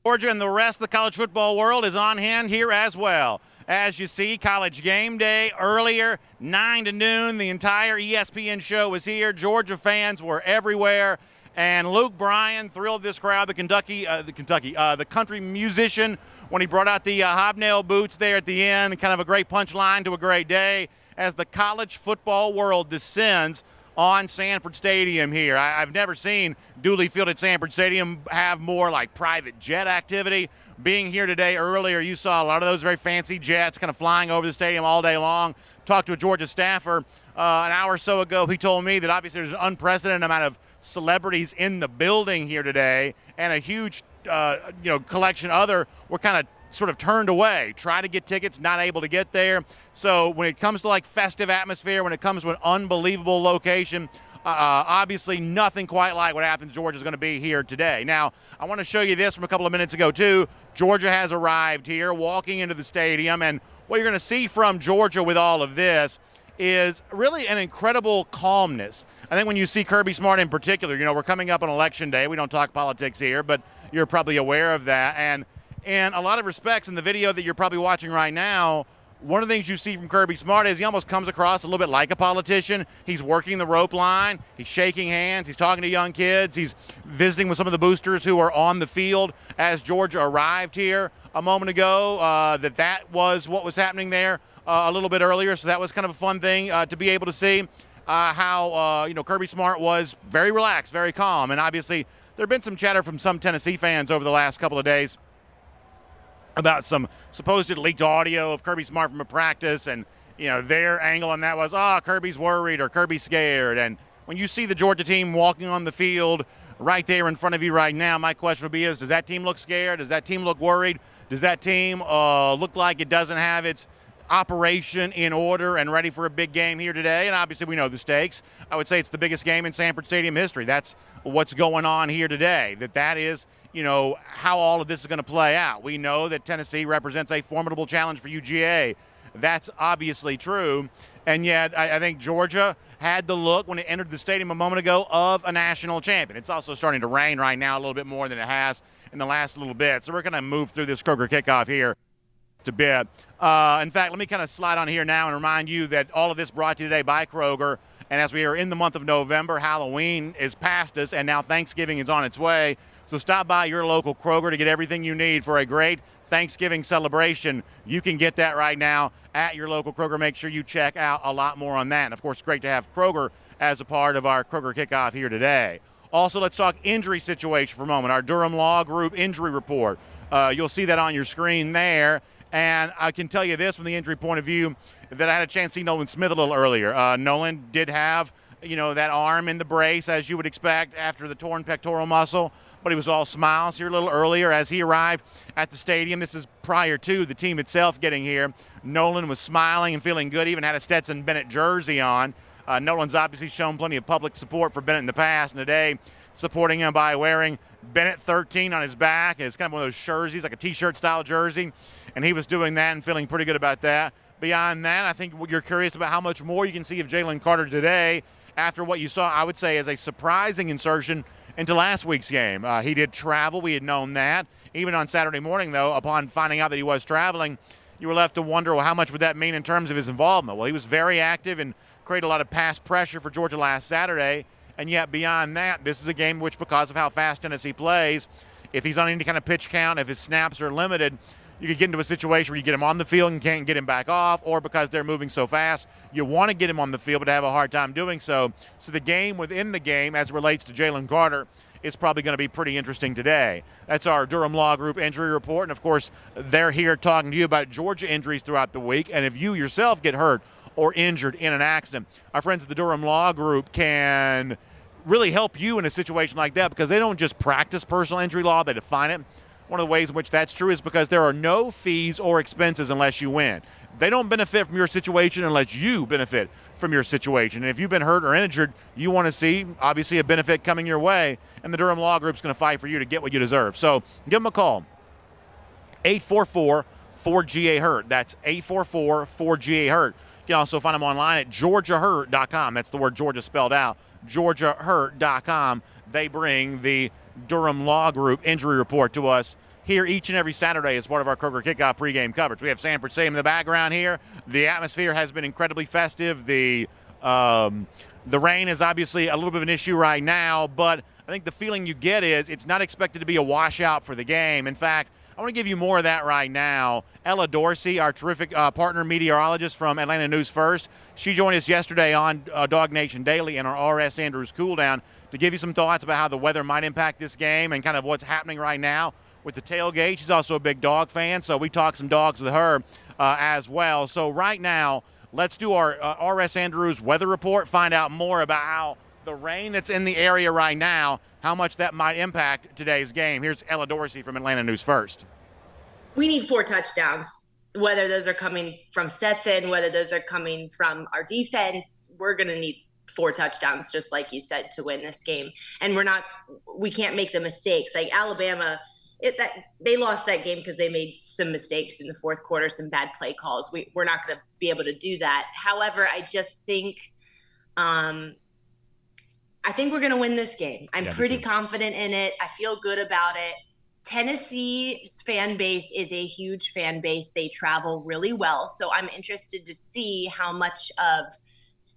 Georgia and the rest of the college football world is on hand here as well. As you see, College Game Day earlier, 9 to noon. The entire ESPN show was here. Georgia fans were everywhere. And Luke Bryan thrilled this crowd, the country musician, when he brought out the hobnail boots there at the end. Kind of a great punchline to a great day as the college football world descends on Sanford Stadium here. I've never seen Dooley Field at Sanford Stadium have more like private jet activity. Being here today earlier, you saw a lot of those very fancy jets kind of flying over the stadium all day long. Talked to a Georgia staffer an hour or so ago. He told me that obviously there's an unprecedented amount of celebrities in the building here today, and a huge collection other were kind of sort of turned away, try to get tickets, not able to get there. So when it comes to like festive atmosphere, when it comes to an unbelievable location, obviously nothing quite like what Athens, Georgia is going to be here today. Now, I want to show you this from a couple of minutes ago too. Georgia has arrived here, walking into the stadium, and what you're going to see from Georgia with all of this is really an incredible calmness. I think when you see Kirby Smart in particular, we're coming up on Election Day. We don't talk politics here, but you're probably aware of that. And in a lot of respects, in the video that you're probably watching right now, one of the things you see from Kirby Smart is he almost comes across a little bit like a politician. He's working the rope line. He's shaking hands. He's talking to young kids. He's visiting with some of the boosters who are on the field as Georgia arrived here a moment ago. That was what was happening there a little bit earlier. So that was kind of a fun thing to be able to see how Kirby Smart was very relaxed, very calm. And obviously there have been some chatter from some Tennessee fans over the last couple of days about some supposed leaked audio of Kirby Smart from a practice, and their angle on that was, Kirby's worried or Kirby's scared. And when you see the Georgia team walking on the field right there in front of you right now, my question would be does that team look scared? Does that team look worried? Does that team look like it doesn't have its operation in order and ready for a big game here today? And obviously we know the stakes. I would say it's the biggest game in Sanford Stadium history. That's what's going on here today. That is how all of this is going to play out. We know that Tennessee represents a formidable challenge for UGA. That's obviously true. And yet I think Georgia had the look when it entered the stadium a moment ago of a national champion. It's also starting to rain right now a little bit more than it has in the last little bit. So we're going to move through this Kroger Kickoff here a bit. In fact, let me kind of slide on here now and remind you that all of this brought to you today by Kroger. And as we are in the month of November, Halloween is past us, and now Thanksgiving is on its way. So stop by your local Kroger to get everything you need for a great Thanksgiving celebration. You can get that right now at your local Kroger. Make sure you check out a lot more on that. And, of course, great to have Kroger as a part of our Kroger Kickoff here today. Also, let's talk injury situation for a moment. Our Durham Law Group injury report. You'll see that on your screen there. And I can tell you this from the injury point of view that I had a chance to see Nolan Smith a little earlier. Nolan did have, that arm in the brace, as you would expect, after the torn pectoral muscle. But he was all smiles here a little earlier as he arrived at the stadium. This is prior to the team itself getting here. Nolan was smiling and feeling good, even had a Stetson Bennett jersey on. Nolan's obviously shown plenty of public support for Bennett in the past, and today supporting him by wearing Bennett 13 on his back. It's kind of one of those jerseys, like a T-shirt style jersey, and he was doing that and feeling pretty good about that. Beyond that, I think you're curious about how much more you can see of Jalen Carter today after what you saw, I would say, as a surprising insertion into last week's game. He did travel. We had known that. Even on Saturday morning, though, upon finding out that he was traveling, you were left to wonder, well, how much would that mean in terms of his involvement? Well, he was very active and created a lot of pass pressure for Georgia last Saturday. And yet beyond that, this is a game which, because of how fast Tennessee plays, if he's on any kind of pitch count, if his snaps are limited, you could get into a situation where you get him on the field and can't get him back off, or because they're moving so fast, you want to get him on the field but have a hard time doing so. So the game within the game, as it relates to Jalen Carter, is probably going to be pretty interesting today. That's our Durham Law Group injury report. And, of course, they're here talking to you about Georgia injuries throughout the week. And if you yourself get hurt or injured in an accident, our friends at the Durham Law Group can really help you in a situation like that, because they don't just practice personal injury law, they define it. One of the ways in which that's true is because there are no fees or expenses unless you win. They don't benefit from your situation unless you benefit from your situation. And if you've been hurt or injured, you want to see, obviously, a benefit coming your way, and the Durham Law Group's going to fight for you to get what you deserve. So give them a call, 844-4GA-HURT. That's 844-4GA-HURT. You can also find them online at georgiahurt.com. That's the word Georgia spelled out, georgiahurt.com. They bring the Durham Law Group injury report to us here each and every Saturday as part of our Kroger Kickoff pregame coverage. We have Sanford Stadium in the background here. The atmosphere has been incredibly festive. The rain is obviously a little bit of an issue right now, but I think the feeling you get is it's not expected to be a washout for the game. In fact, I want to give you more of that right now. Ella Dorsey, our terrific partner meteorologist from Atlanta News First, she joined us yesterday on Dog Nation Daily in our RS Andrews Cool Down to give you some thoughts about how the weather might impact this game and kind of what's happening right now with the tailgate. She's also a big dog fan, so we talked some dogs with her as well. So right now, let's do our RS Andrews weather report, find out more about how the rain that's in the area right now, how much that might impact today's game. Here's Ella Dorsey from Atlanta News First. We need 4 touchdowns, whether those are coming from Stetson, whether those are coming from our defense. We're going to need 4 touchdowns, just like you said, to win this game. And we can't make the mistakes. Like Alabama, they lost that game because they made some mistakes in the fourth quarter, some bad play calls. We're not going to be able to do that. However, I just think we're going to win this game. I'm pretty confident in it. I feel good about it. Tennessee's fan base is a huge fan base. They travel really well. So I'm interested to see how much of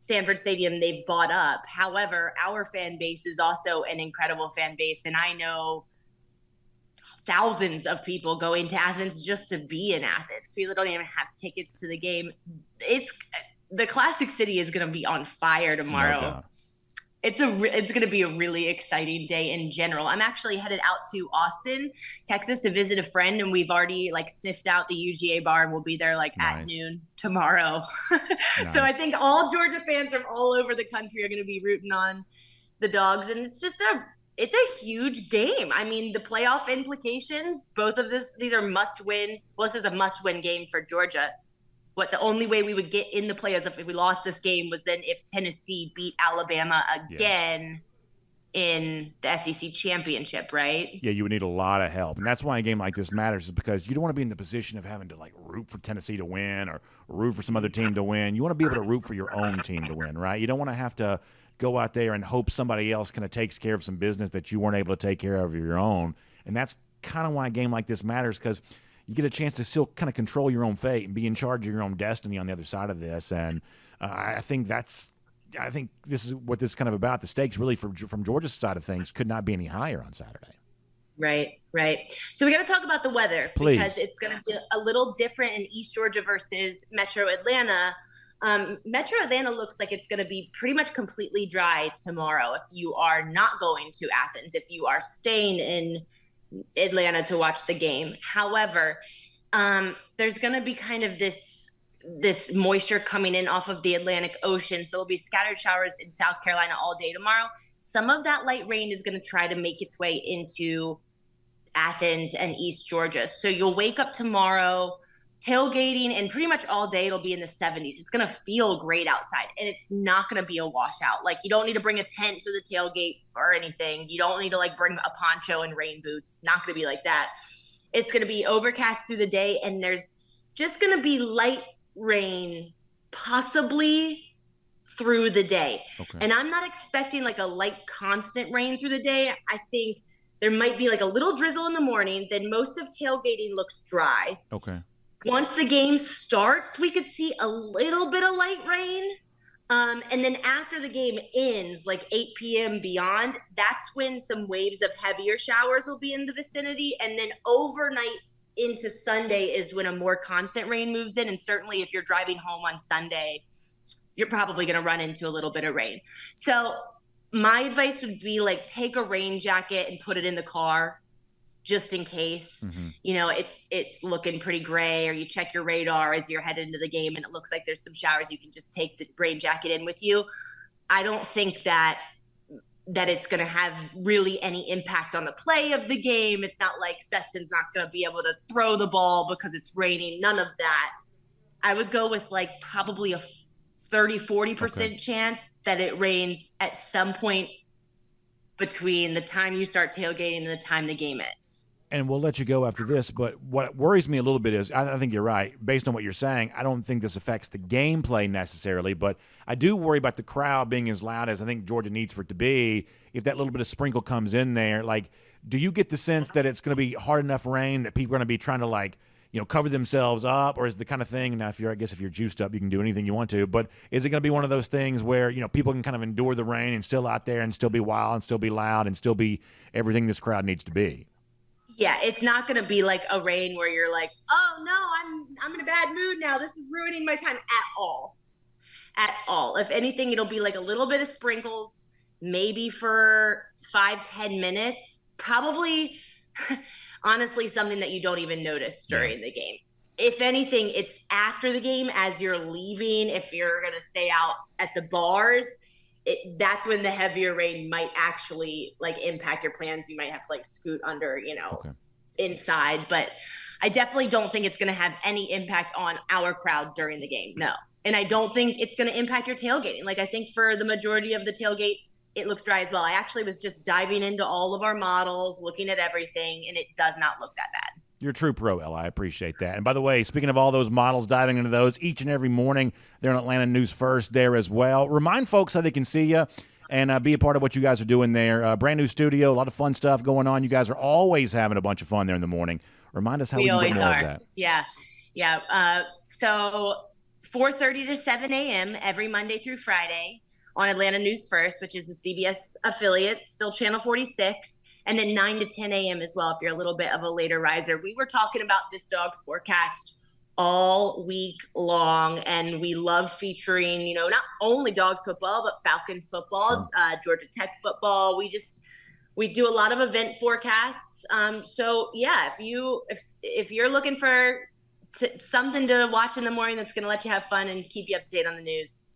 Sanford Stadium they've bought up. However, our fan base is also an incredible fan base. And I know thousands of people going to Athens just to be in Athens. People don't even have tickets to the game. The Classic City is going to be on fire tomorrow. No doubt. It's going to be a really exciting day in general. I'm actually headed out to Austin, Texas to visit a friend, and we've already sniffed out the UGA bar, and we'll be there at noon tomorrow. Nice. So I think all Georgia fans from all over the country are going to be rooting on the Dogs, and it's a huge game. I mean, the playoff implications, both of these are must-win. Well, this is a must-win game for Georgia. The only way we would get in the playoffs if we lost this game was then if Tennessee beat Alabama again in the SEC championship, right? Yeah, you would need a lot of help. And that's why a game like this matters, is because you don't want to be in the position of having to root for Tennessee to win or root for some other team to win. You want to be able to root for your own team to win, right? You don't want to have to go out there and hope somebody else kind of takes care of some business that you weren't able to take care of your own. And that's kind of why a game like this matters, because you get a chance to still kind of control your own fate and be in charge of your own destiny on the other side of this. And I think this is what this is kind of about. The stakes really from Georgia's side of things could not be any higher on Saturday. Right. So we got to talk about the weather. Please. Because it's going to be a little different in East Georgia versus Metro Atlanta. Metro Atlanta looks like it's going to be pretty much completely dry tomorrow if you are not going to Athens, if you are staying in Atlanta to watch the game. However, there's going to be kind of this moisture coming in off of the Atlantic Ocean. So there'll be scattered showers in South Carolina all day tomorrow. Some of that light rain is going to try to make its way into Athens and East Georgia. So you'll wake up tomorrow tailgating, and pretty much all day it'll be in the 70s. It's going to feel great outside, and it's not going to be a washout. You don't need to bring a tent to the tailgate or anything. You don't need to bring a poncho and rain boots. Not going to be like that. It's going to be overcast through the day, and there's just going to be light rain possibly through the day. Okay. And I'm not expecting a light constant rain through the day. I think there might be a little drizzle in the morning. Then most of tailgating looks dry. Okay. Once the game starts, we could see a little bit of light rain. And then after the game ends, 8 p.m. beyond, that's when some waves of heavier showers will be in the vicinity. And then overnight into Sunday is when a more constant rain moves in. And certainly if you're driving home on Sunday, you're probably going to run into a little bit of rain. So my advice would be take a rain jacket and put it in the car, just in case. Mm-hmm. It's looking pretty gray, or you check your radar as you're headed into the game and it looks like there's some showers. You can just take the rain jacket in with you. I don't think that it's going to have really any impact on the play of the game. It's not like Stetson's not going to be able to throw the ball because it's raining. None of that. I would go with probably a 30-40% chance that it rains at some point between the time you start tailgating and the time the game ends. and we'll let you go after this, but what worries me a little bit is, I think you're right, based on what you're saying, I don't think this affects the gameplay necessarily, but I do worry about the crowd being as loud as I think Georgia needs for it to be. If that little bit of sprinkle comes in there, like, do you get the sense that it's going to be hard enough rain that people are going to be trying to, like, cover themselves up, or is the kind of thing, now I guess if you're juiced up, you can do anything you want to, but is it going to be one of those things where, people can kind of endure the rain and still out there and still be wild and still be loud and still be everything this crowd needs to be? Yeah, it's not going to be like a rain where you're like, oh no, I'm in a bad mood now. This is ruining my time at all. At all. If anything, it'll be like a little bit of sprinkles, maybe for 5-10 minutes. Probably, honestly, something that you don't even notice during the game. If anything, it's after the game as you're leaving. If you're going to stay out at the bars, that's when the heavier rain might actually like impact your plans. You might have to like scoot under, inside. But I definitely don't think it's going to have any impact on our crowd during the game. No. And I don't think it's going to impact your tailgating. Like, I think for the majority of the tailgate, it looks dry as well. I actually was just diving into all of our models, looking at everything, and it does not look that bad. You're a true pro, Ella. I appreciate that. And by the way, speaking of all those models, diving into those each and every morning, they're on Atlanta News First there as well. Remind folks how they can see you and be a part of what you guys are doing there. Brand new studio, a lot of fun stuff going on. You guys are always having a bunch of fun there in the morning. Remind us how we can get more of that. Yeah. So 4:30 to 7 a.m. every Monday through Friday on Atlanta News First, which is the CBS affiliate, still Channel 46. And then 9 to 10 a.m. as well, if you're a little bit of a later riser. We were talking about this Dogs forecast all week long, and we love featuring, not only Dogs football, but Falcons football, Georgia Tech football. We do a lot of event forecasts. So yeah, if you're looking for something to watch in the morning that's going to let you have fun and keep you up to date on the news.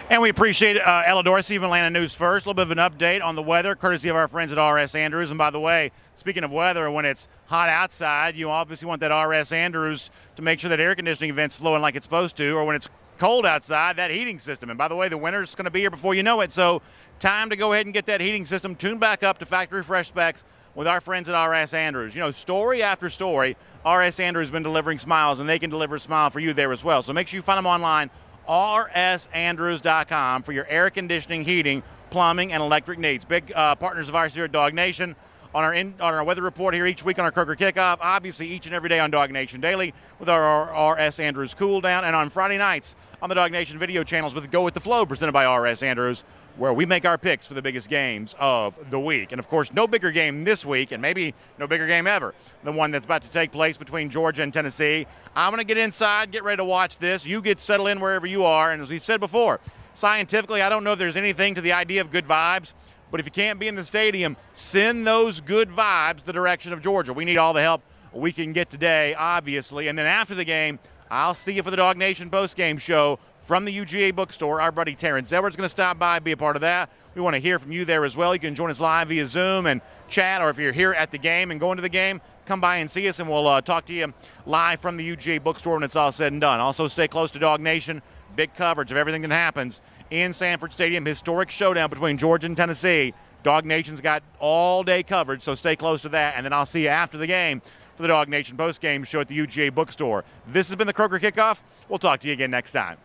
And we appreciate Ella Dorsey of Atlanta News First. A little bit of an update on the weather, courtesy of our friends at R.S. Andrews. And by the way, speaking of weather, when it's hot outside, you obviously want that R.S. Andrews to make sure that air conditioning vent's flowing like it's supposed to, or when it's cold outside, that heating system. And by the way, the winter's going to be here before you know it, so time to go ahead and get that heating system tuned back up to factory fresh specs with our friends at R.S. Andrews. Story after story, R.S. Andrews has been delivering smiles, and they can deliver a smile for you there as well. So make sure you find them online, rsandrews.com, for your air conditioning, heating, plumbing, and electric needs. Big partners of ours here at Dog Nation. On our weather report here each week on our Kroger Kickoff, obviously each and every day on Dog Nation Daily with our R.S. Andrews Cool Down, and on Friday nights on the Dog Nation video channels with Go With The Flow, presented by R.S. Andrews, where we make our picks for the biggest games of the week. And, of course, no bigger game this week, and maybe no bigger game ever, than one that's about to take place between Georgia and Tennessee. I'm going to get inside, get ready to watch this. You get settled in wherever you are. And as we've said before, scientifically, I don't know if there's anything to the idea of good vibes, but if you can't be in the stadium, send those good vibes the direction of Georgia. We need all the help we can get today, obviously. And then after the game, I'll see you for the Dog Nation postgame show from the UGA bookstore. Our buddy Terrence Edwards going to stop by, be a part of that. We want to hear from you there as well. You can join us live via Zoom and chat, or if you're here at the game and going to the game, come by and see us, and we'll talk to you live from the UGA bookstore when it's all said and done. Also, stay close to Dog Nation. Big coverage of everything that happens in Sanford Stadium. Historic showdown between Georgia and Tennessee. Dog Nation's got all-day coverage, so stay close to that. And then I'll see you after the game for the Dog Nation postgame show at the UGA bookstore. This has been the Kroger Kickoff. We'll talk to you again next time.